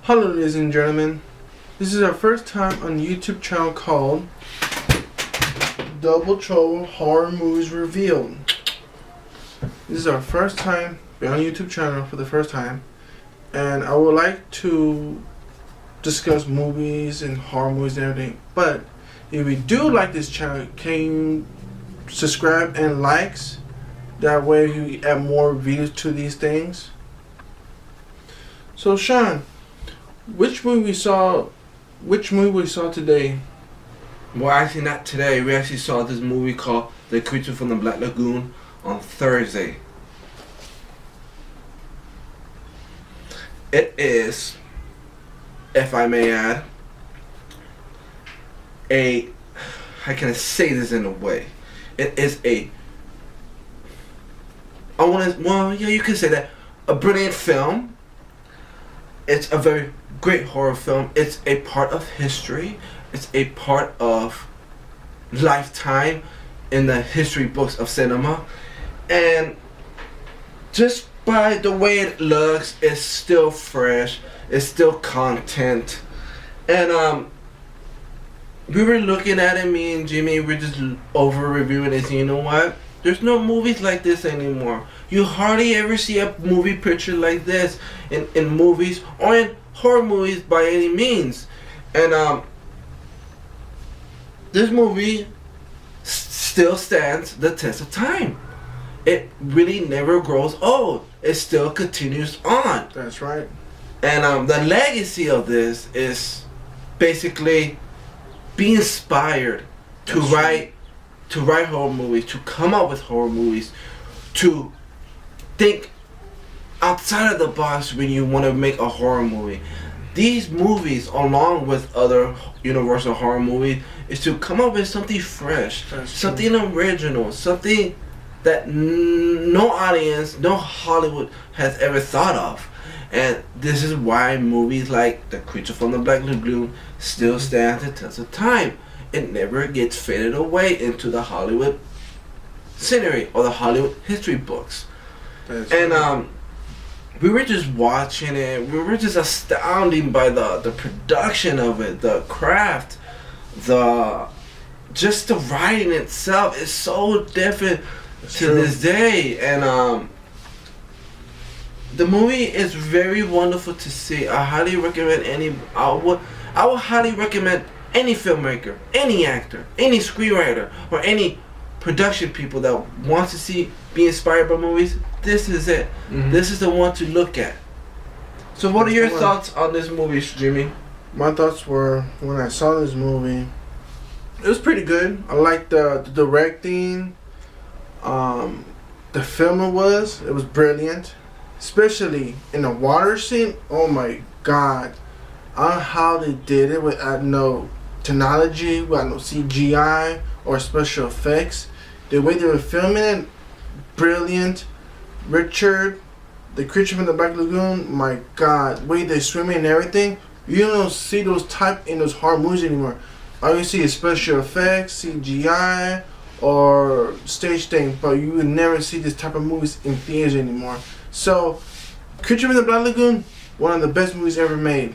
Hello ladies and gentlemen, this is our first time on the YouTube channel called Double Trouble Horror Movies Revealed. This is our first time being on the YouTube channel for the first time, and I would like to discuss movies and horror movies and everything. But if you do like this channel, can you subscribe and likes? That way you add more views to these things. So Sean, which movie we saw today? Well, actually not today. We actually saw this movie called The Creature from the Black Lagoon on Thursday. It is, if I may add, how can I say this in a way? It is you can say that, a brilliant film. It's a very great horror film. It's a part of history. It's a part of lifetime in the history books of cinema. And just by the way it looks, it's still fresh. It's still content. And we were looking at it, me and Jimmy, we're just over reviewing it. You know what? There's no movies like this anymore. You hardly ever see a movie picture like this in movies or in horror movies by any means. And this movie still stands the test of time. It really never grows old. It still continues on. That's right. And the legacy of this is basically be inspired to write horror movies, to come up with horror movies, to think outside of the box when you want to make a horror movie. These movies, along with other Universal horror movies, is to come up with something fresh, something original, something that no audience, no Hollywood has ever thought of. And this is why movies like The Creature from the Black Lagoon still stand the test of time. It never gets faded away into the Hollywood scenery or the Hollywood history books. And we were just watching it. We were just astounded by the production of it, the craft, just the writing itself is so different this day. And the movie is very wonderful to see. I highly recommend I would highly recommend any filmmaker, any actor, any screenwriter, or any production people that wants to be inspired by movies. This is it. Mm-hmm. This is the one to look at. So what are your thoughts on this movie, Jimmy? My thoughts were, when I saw this movie, it was pretty good. I liked the directing. The film it was brilliant. Especially in the water scene. Oh my God. On how they did it without no technology, without no CGI or special effects. The way they were filming it, brilliant. Richard, the creature from the Black Lagoon, my God, the way they swimming and everything. You don't see those type in those horror movies anymore. All you see is special effects, CGI, or stage thing, but you would never see this type of movies in theaters anymore. So, Creature from the Black Lagoon, one of the best movies ever made.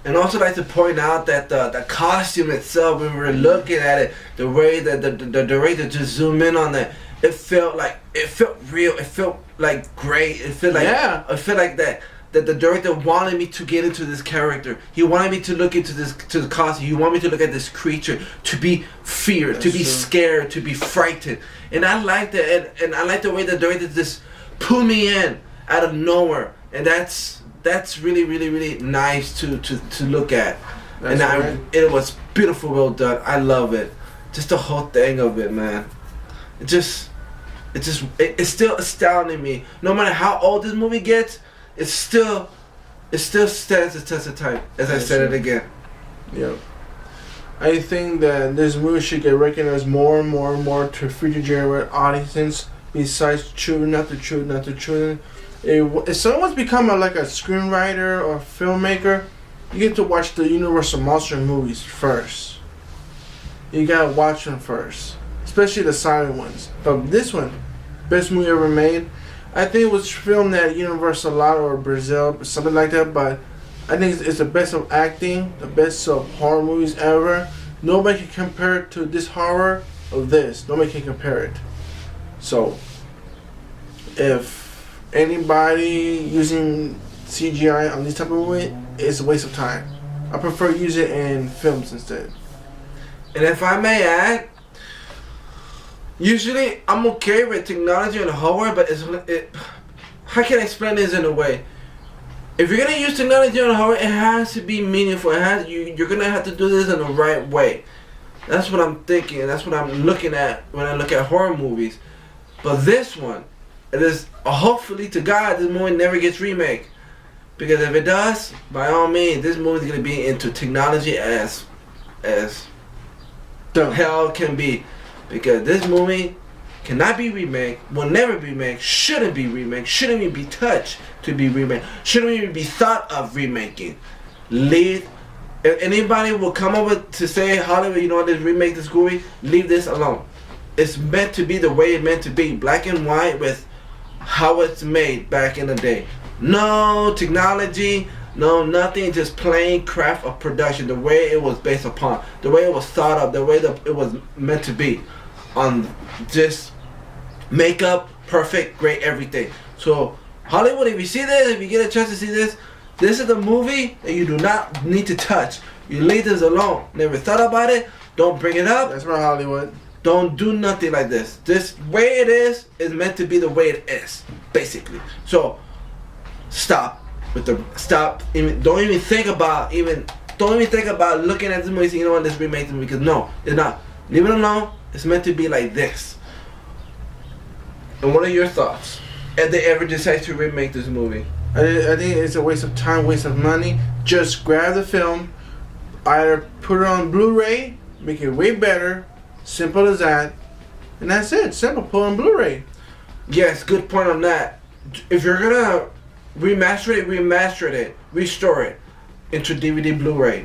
And also like to point out that the costume itself, when we were looking at it, the way that the way to just zoom in on it, it felt real. It felt like great. It felt like I feel like that the director wanted me to get into this character. He wanted me to look into the costume. He wanted me to look at this creature, to be feared, to be scared, to be frightened. And I liked it, and I liked the way the director just pulled me in out of nowhere. And that's really, really, really nice to look at. It was beautiful, well done. I love it. Just the whole thing of it, man. It's still astounding me. No matter how old this movie gets, it still stands the test of time. As I said it again. Yeah. I think that this movie should get recognized more and more and more to future generation audiences besides children, not the children. If someone's become a screenwriter or filmmaker, you get to watch the Universal Monster movies first. You gotta watch them first, especially the silent ones. But this one, best movie ever made. I think it was filmed at Universal or Brazil, something like that. But I think it's the best of acting, the best of horror movies ever. Nobody can compare it to this horror of this. Nobody can compare it. So, if anybody using CGI on this type of movie, it's a waste of time. I prefer use it in films instead. And if I may add, usually I'm okay with technology and horror, but how can I explain this in a way? If you're gonna use technology and horror, it has to be meaningful. You're gonna have to do this in the right way. That's what I'm thinking, and that's what I'm looking at when I look at horror movies. But this one, it is hopefully to God this movie never gets remake, because if it does, by all means, this movie is gonna be into technology as hell can be, because this movie cannot be remade, will never be remade, shouldn't be remade, shouldn't even be touched to be remade, shouldn't even be thought of remaking. If anybody will come over to say, Hollywood, you know what, let's remake this movie, leave this alone. It's meant to be the way it's meant to be, black and white with how it's made back in the day. No technology, no nothing, just plain craft of production, the way it was based upon, the way it was thought of, the way that it was meant to be, on just makeup, perfect, great, everything. So Hollywood, if you see this, if you get a chance to see this, this is a movie that you do not need to touch. You leave this alone. Never thought about it. Don't bring it up. That's right, Hollywood. Don't do nothing like this. This way it is meant to be the way it is, basically. So stop with the don't even think about looking at this movie and saying, you know what, let's remake this, because no, it's not. Leave it alone. It's meant to be like this. And what are your thoughts if they ever decide to remake this movie? I think it's a waste of time, waste of money. Just grab the film, either put it on Blu-ray, make it way better, simple as that, and that's it. Simple, put it on Blu-ray. Yes, good point on that. If you're gonna remaster it, restore it into DVD Blu-ray.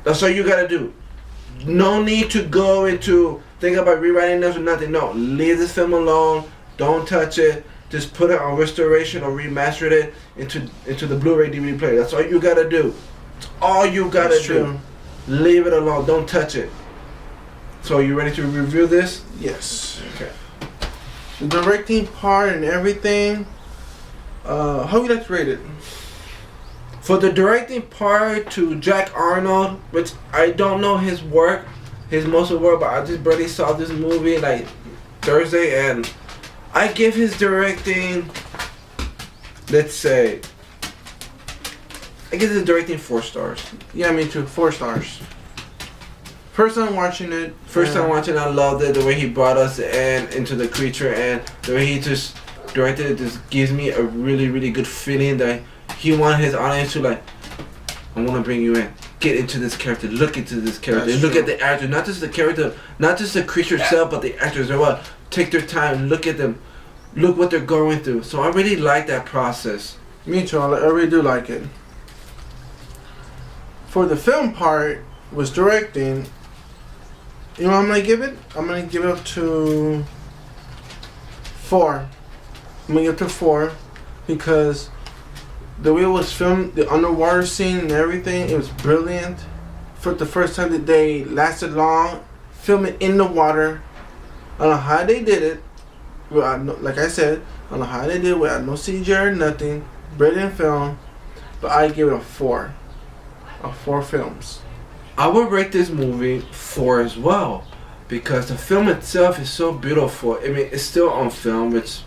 That's all you gotta do. No need to go into think about rewriting this or nothing. No, leave this film alone. Don't touch it. Just put it on restoration or remaster it into the Blu-ray DVD player. That's all you gotta do. That's all you gotta do. Leave it alone. Don't touch it. So you ready to review this? Yes. Okay. The directing part and everything. How would you like to rate it? For the directing part, to Jack Arnold, which I don't know his work, his most of the work, but I just barely saw this movie like Thursday, and I give his directing, let's say, I give his directing 4 stars. Yeah, me too. 4 stars. First time watching it. I loved it. The way he brought us into the creature, and the way he just directed it just gives me a really, really good feeling that he wanted his audience to like, I want to bring you in. Get into this character. Look into this character. That's look true. At the actor. Not just the character. Not just the creature itself, but the actors as well. Take their time. Look at them. Look what they're going through. So I really like that process. Me too. I really do like it. For the film part, was directing. You know what I'm going to give it? I'm going to give it up to 4. I'm going to give it to 4 because the way it was filmed, the underwater scene and everything, it was brilliant. For the first time that they lasted long, filming in the water. I don't know how they did it. Well, like I said, I don't know how they did it without no CGI or nothing. Brilliant film. But I give it a 4. A 4 films. I would rate this movie 4 as well, because the film itself is so beautiful. I mean, it's still on film, which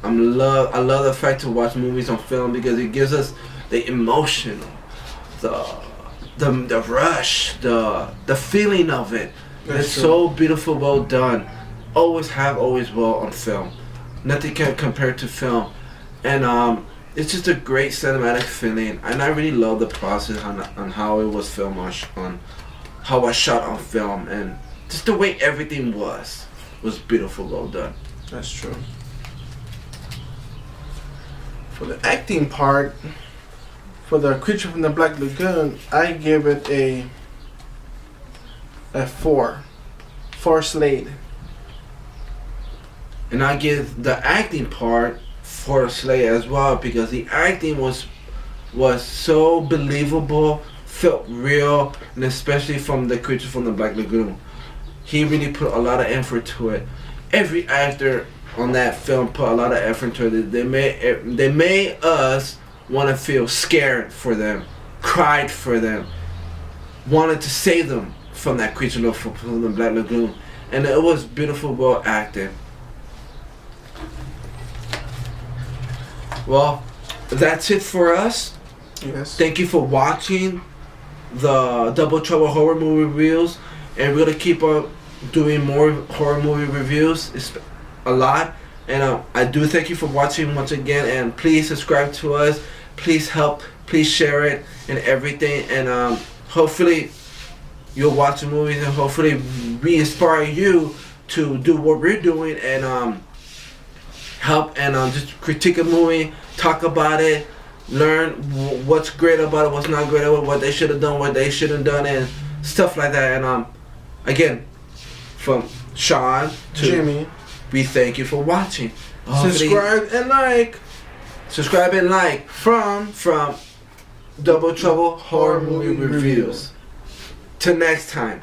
I love the fact to watch movies on film because it gives us the emotion, the rush, the feeling of it. It's so beautiful, well done. Always will on film. Nothing can compare to film, and it's just a great cinematic feeling, and I really love the process on how it was filmed on how it was shot on film, and just the way everything was beautiful, well done. That's true. For the acting part, for the Creature from the Black Lagoon, I give it a 4. 4 Slade. And I give the acting part 4 Slade as well, because the acting was was so believable, felt real, and especially from the creature from the Black Lagoon. He really put a lot of effort to it. Every actor on that film put a lot of effort into it. They made us want to feel scared for them, cried for them, wanted to save them from that creature from the Black Lagoon. And it was beautiful, well acted. Well, that's it for us. Yes. Thank you for watching the Double Trouble horror movie reviews, and we're gonna keep on doing more horror movie reviews. It's a lot, and I do thank you for watching once again. And please subscribe to us. Please help. Please share it and everything. And hopefully you'll watch the movies, and hopefully we inspire you to do what we're doing and help and just critique a movie, talk about it, learn what's great about it, what's not great about it, what they should have done, what they shouldn't done, and stuff like that. And again, from Sean to Jimmy, we thank you for watching. subscribe and like. Subscribe and like From Double Trouble Horror Movie Reviews. Till next time.